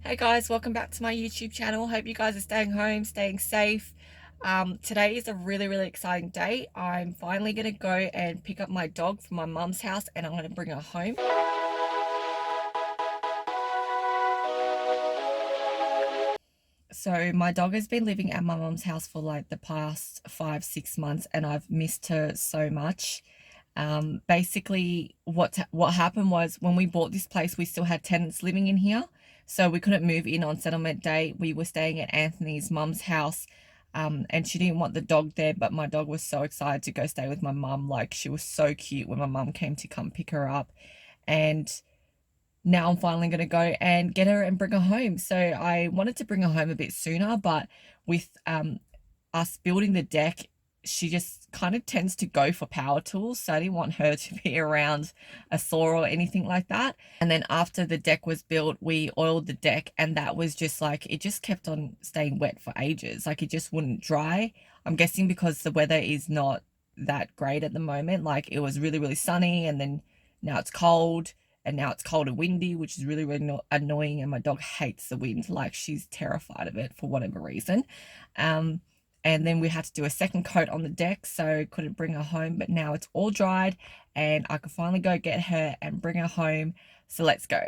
Hey guys, welcome back to my YouTube channel. Hope you guys are staying home, staying safe. Today is a really exciting day. I'm finally going to go and pick up my dog from my mum's house and I'm going to bring her home. So my dog has been living at my mum's house for like the past 5-6 months and I've missed her so much. Basically what happened was when we bought this place, we still had tenants living in here. So we couldn't move in on settlement day. We were staying at Anthony's mum's house, and she didn't want the dog there, but my dog was so excited to go stay with my mum. Like, she was so cute when my mum came to come pick her up. And now I'm finally going to go and get her and bring her home. So I wanted to bring her home a bit sooner, but with us building the deck, she just kind of tends to go for power tools. So I didn't want her to be around a saw or anything like that. And then after the deck was built, we oiled the deck and that was just like, it just kept on staying wet for ages. Like, it just wouldn't dry. I'm guessing because the weather is not that great at the moment. Like, it was really sunny and then now it's cold. And now it's cold and windy, which is really annoying. And my dog hates the wind. Like, she's terrified of it for whatever reason. And then we had to do a second coat on the deck, so couldn't bring her home. But now it's all dried and I can finally go get her and bring her home. So let's go.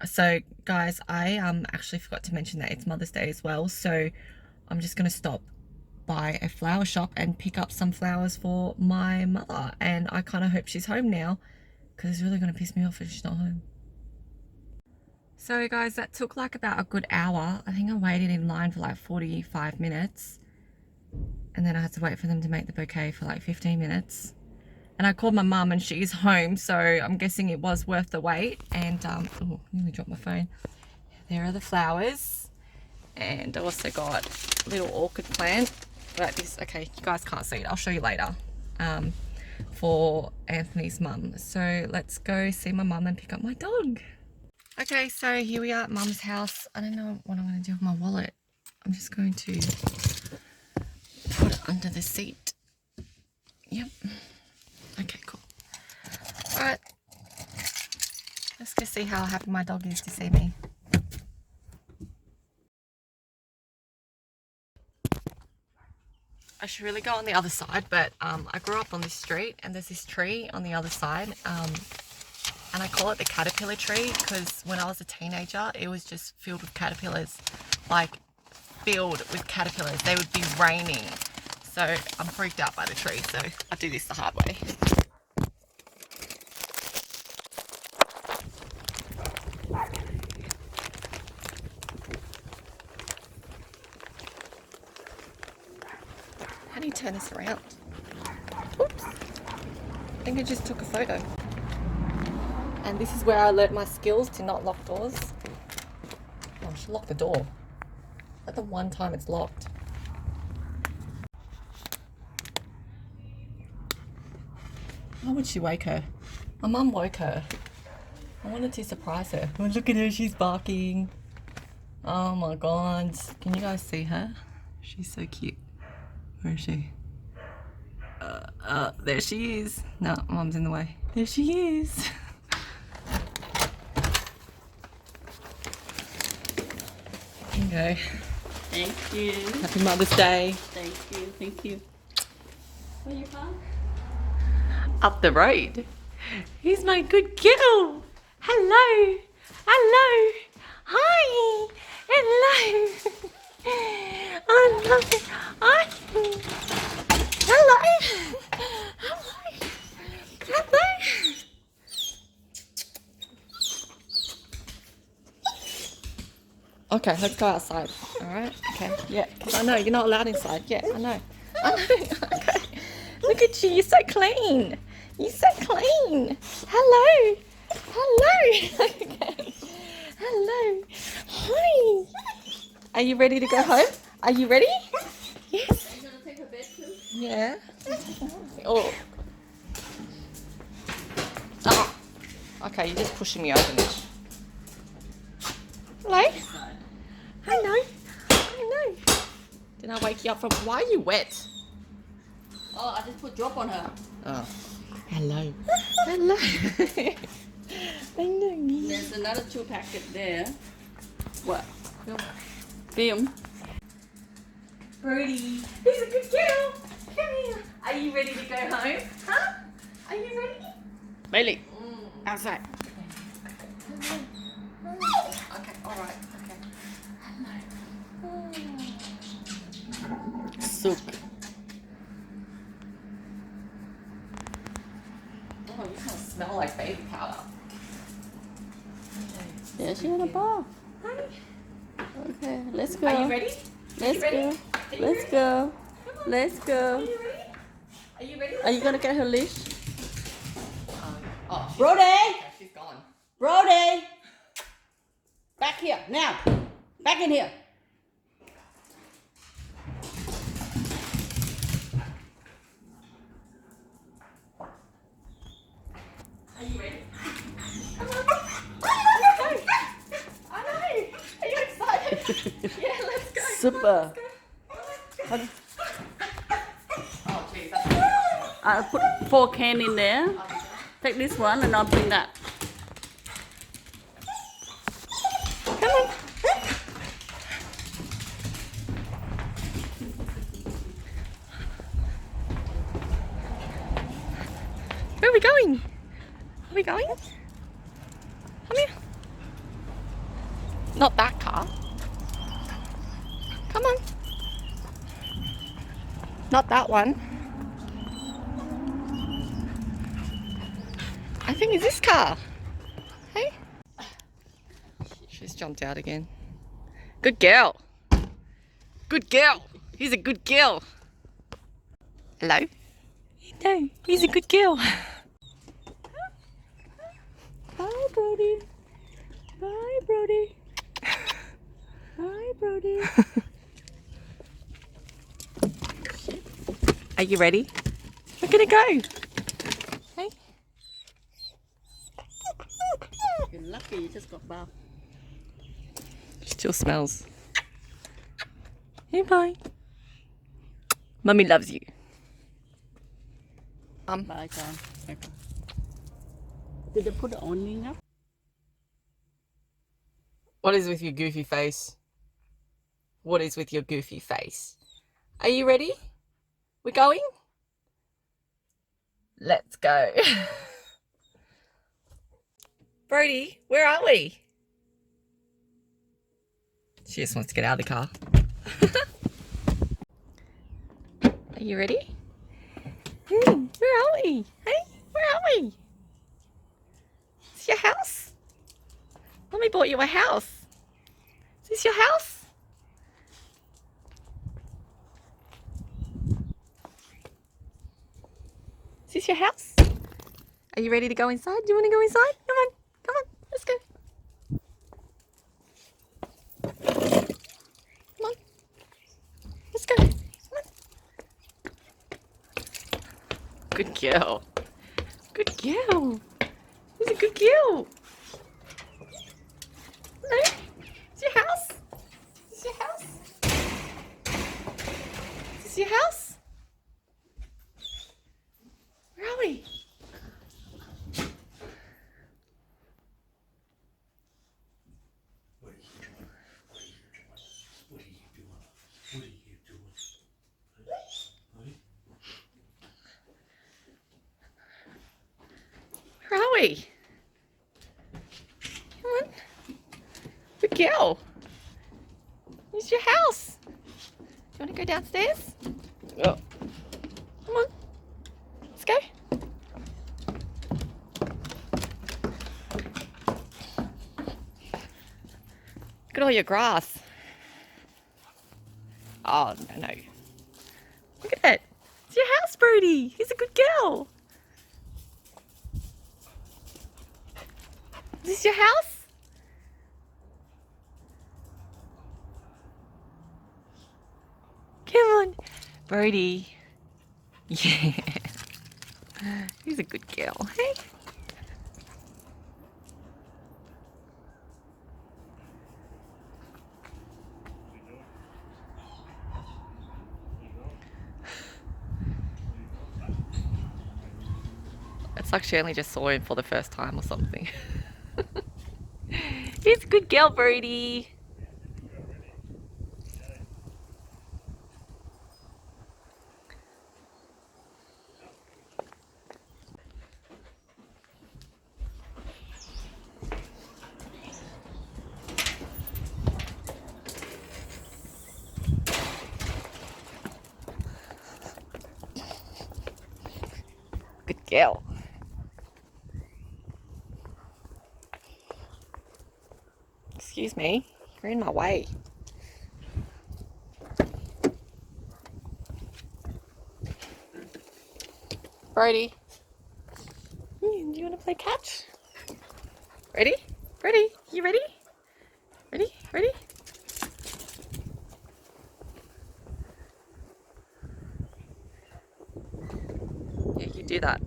So guys, I actually forgot to mention that it's Mother's Day as well. So I'm just going to stop by a flower shop and pick up some flowers for my mother. And I kind of hope she's home now, because it's really going to piss me off if she's not home. So guys, that took like about a good hour. I think I waited in line for like 45 minutes. And then I had to wait for them to make the bouquet for like 15 minutes. And I called my mum and she's home, so I'm guessing it was worth the wait. And, oh, nearly dropped my phone. There are the flowers. And I also got a little orchid plant. But this, okay, you guys can't see it. I'll show you later. For Anthony's mum. So let's go see my mum and pick up my dog. Okay, so here we are at mum's house. I don't know what I'm going to do with my wallet. I'm just going to put it under the seat. Yep. Okay, cool. Alright. Let's go see how happy my dog is to see me. I should really go on the other side, but I grew up on this street and there's this tree on the other side, and I call it the caterpillar tree because when I was a teenager it was just filled with caterpillars, like filled with caterpillars. They would be raining, so I'm freaked out by the tree, so I do this the hard way. How do you turn this around? Oops. I think I just took a photo. And this is where I learnt my skills to not lock doors. Oh, I should lock the door. At the one time it's locked. Why would she wake her? My mum woke her. I wanted to surprise her. Oh, look at her, she's barking. Oh my god. Can you guys see her? She's so cute. Where is she? There she is. No, mum's in the way. There she is. Here you go. Thank you. Happy Mother's Day. Thank you. Where you from? Up the road. He's my good girl. Hello. Hello. Hi. Hello. I love it. Hi. Hello. Hello. Hello. Okay, let's go outside. All right. Okay. Yeah. Because I know you're not allowed inside. Yeah, I know. I know. Okay. Look at you. You're so clean. You're so clean. Hello. Hello. Okay. Hello. Hi. Are you ready to go home? Are you ready? Yes. Are you gonna take a bed too? Yeah. Oh. Oh. Okay, you're just pushing me over, Nish. Hello. Hello. Hello. Did I wake you up from? Why are you wet? Oh, I just put drop on her. Oh. Hello. Hello. Hello. There's another 2 packet there. What? Film. Brody, he's a good girl. Come here. Are you ready to go home? Huh? Are you ready? Bailey, outside. Okay, alright, okay. Soup. Oh, you kind of smell like baby powder. There's she in a bar. Okay, let's go. Are you ready? Let's ready? go. Are you Let's ready? go. Come on. Let's Are go. you ready? Are you ready? Are you gonna get her leash? Oh, Brody! okay, she's gone. Brody! Back here, now. Back in here. Are you ready? Come on. I know. Are you excited? Yeah, let's go. Super. Come on, let's go. Oh, geez, that's I'll put 4 can in there. Take this one and I'll bring that. Come on. Where are we going? Are we going? Come here. Not that car. Come on. Not that one. I think it's this car. Hey? She's jumped out again. Good girl. Good girl. He's a good girl. Hello? No, he's a good girl. Bye, Brody. Bye, Brody. Bye, Brody. Are you ready? We're gonna go. Hey? You're lucky you just got bath. Still smells. Hey, bye. Mummy loves you. Bye, John. Okay. Did they put the onion up? What is with your goofy face? What is with your goofy face? Are you ready? We're going? Let's go. Brody, where are we? She just wants to get out of the car. Are you ready? Where are we? Hey, where are we? Is this your house? Mommy bought you a house. Is this your house? Is this your house? Are you ready to go inside? Do you want to go inside? Come on, come on, let's go. Come on, let's go. Come on. Good girl. Good girl. He's a good girl. Hello? Is this your house? Is this your house? Is this your house? Where are we? Where are we? Come on. Good girl. It's your house. Do you want to go downstairs? Oh. Come on. Let's go. Look at all your grass. Oh, no. Look at it. It's your house, Brody. He's a good girl. Is this your house? Come on. Brody. Yeah. He's a good girl, hey? It's like she only just saw him for the first time or something. He's a good girl, Brody. Good girl. Excuse me, you're in my way. Brody, do you want to play catch? Ready? Ready? You ready? Ready? Ready? Yeah, you do that.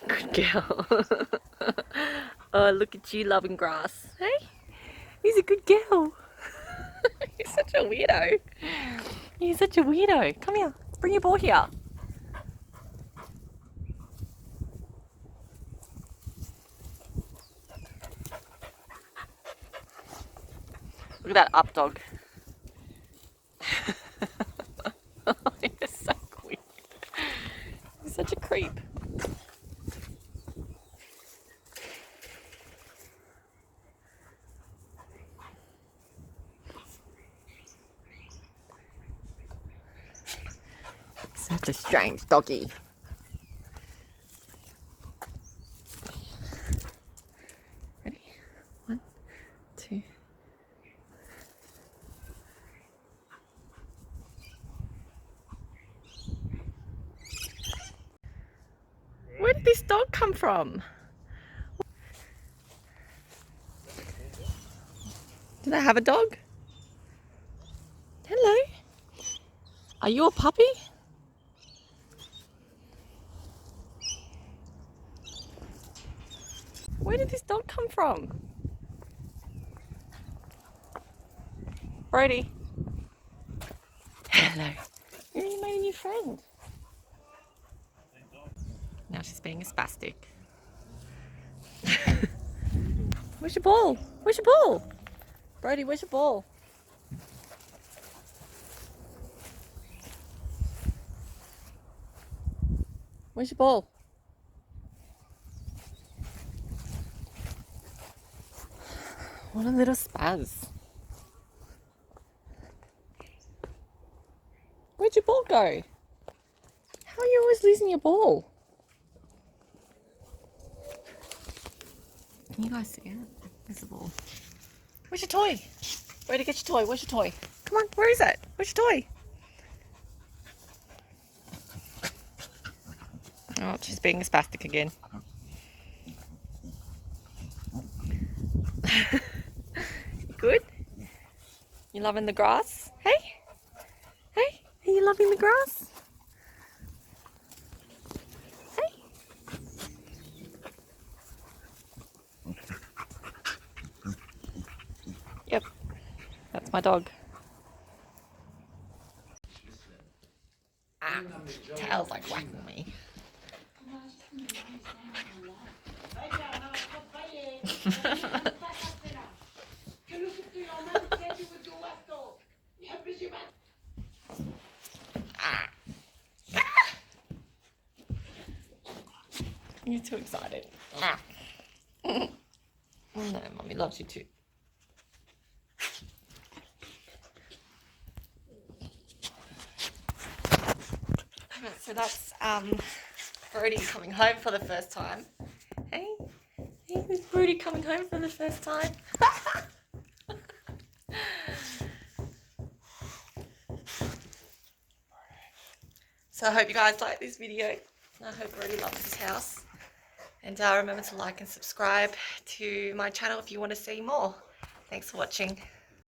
Good girl. Oh, look at you loving grass. Hey? He's a good girl. You're such a weirdo. You're such a weirdo. Come here. Bring your ball here. Look at that up dog. You're so weird. You're such a creep. Such a strange doggy. Ready? 1, 2. Where did this dog come from? Do they have a dog? Hello? Are you a puppy? Where did this dog come from? Brody. Hello. You made a new friend. Now she's being a spastic. Where's your ball? Where's your ball? Brody, where's your ball? Where's your ball? What a little spaz. Where'd your ball go? How are you always losing your ball? Can you guys see it? Where's the ball? Where's your toy? Where'd you get your toy? Where's your toy? Come on, where is it? Where's your toy? Oh, she's being a spastic again. Good? You loving the grass? Hey? Hey? Are you loving the grass? Hey? Yep. That's my dog. Ah, tail's like whacking me. You're too excited. No, Mummy loves you too. So that's Brody coming home for the first time. Hey? Hey, there's Brody coming home for the first time. So I hope you guys like this video. I hope Brody loves his house. And remember to like and subscribe to my channel if you want to see more. Thanks for watching.